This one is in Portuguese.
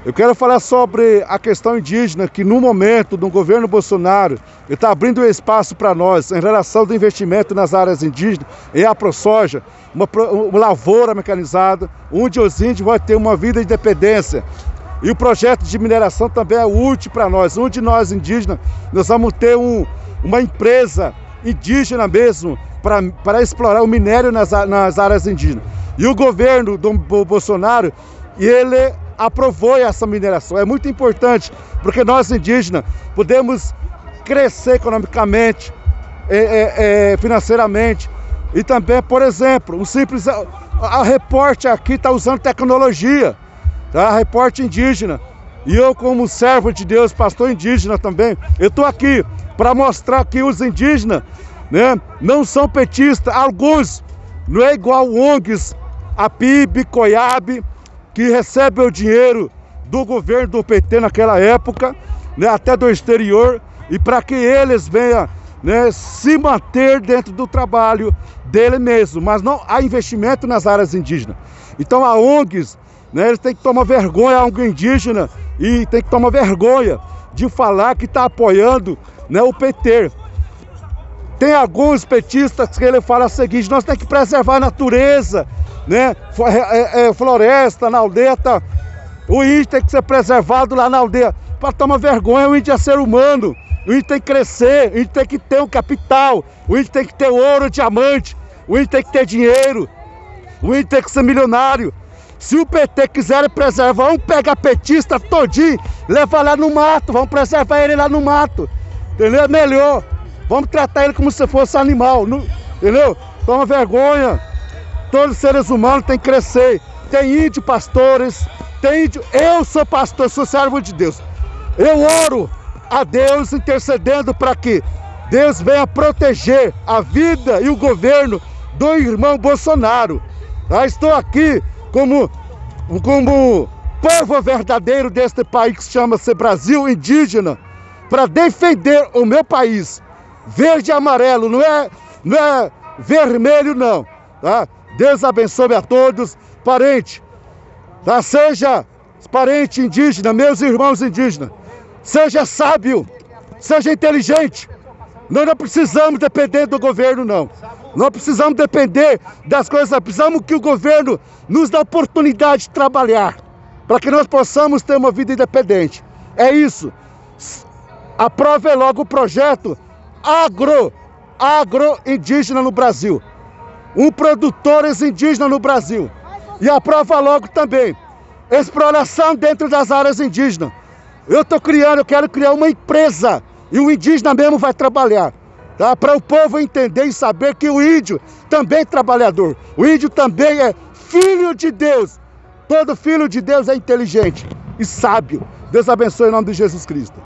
Eu quero falar sobre a questão indígena, que no momento do governo Bolsonaro, ele está abrindo espaço para nós em relação do investimento nas áreas indígenas, em AproSoja, uma lavoura mecanizada, onde os índios vão ter uma vida de independência. E o projeto de mineração também é útil para nós, onde nós indígenas, nós vamos ter uma empresa indígena mesmo, para explorar o minério nas áreas indígenas. E o governo do Bolsonaro, ele aprovou essa mineração. É muito importante, porque nós indígenas podemos crescer economicamente, financeiramente. E também, por exemplo, um simples... A Repórter aqui está usando tecnologia, tá? A Repórter indígena. E eu, como servo de Deus, pastor indígena também, eu estou aqui para mostrar que os indígenas, né, não são petistas. Alguns não é igual ONGs, a PIB, COIAB, que recebem o dinheiro do governo do PT naquela época, né, até do exterior, e para que eles venham, né, se manter dentro do trabalho dele mesmo, mas não há investimento nas áreas indígenas. Então a ONGs, né, eles têm que tomar vergonha, a ONG indígena, e tem que tomar vergonha de falar que está apoiando, né, o PT. Tem alguns petistas que ele fala o seguinte: nós temos que preservar a natureza, né? Floresta, na aldeia, tá? O índio tem que ser preservado lá na aldeia. Para tomar vergonha, o índio é ser humano. O índio tem que crescer, o índio tem que ter um capital, o índio tem que ter ouro, diamante, o índio tem que ter dinheiro, o índio tem que ser milionário. Se o PT quiser preservar, vamos pegar petista todinho, levar lá no mato, vamos preservar ele lá no mato, entendeu? É melhor. Vamos tratar ele como se fosse animal, entendeu? Toma vergonha. Todos os seres humanos têm que crescer. Tem índio pastores, tem índio... Eu sou pastor, sou servo de Deus. Eu oro a Deus intercedendo para que Deus venha proteger a vida e o governo do irmão Bolsonaro. Tá? Estou aqui como povo verdadeiro deste país que chama-se Brasil indígena, para defender o meu país. Verde e amarelo, não é vermelho não, tá? Deus abençoe a todos, parente, tá? Seja parente indígena, meus irmãos indígenas, seja sábio, seja inteligente. Nós não precisamos depender do governo não, nós precisamos depender das coisas, precisamos que o governo nos dê a oportunidade de trabalhar, para que nós possamos ter uma vida independente. É isso, aprove logo o projeto agro-indígena no Brasil, produtores indígenas no Brasil, e aprova logo também exploração dentro das áreas indígenas. Eu quero criar uma empresa, e o indígena mesmo vai trabalhar, tá? Para o povo entender e saber que o índio também é trabalhador, o índio também é filho de Deus. Todo filho de Deus é inteligente e sábio. Deus abençoe em nome de Jesus Cristo.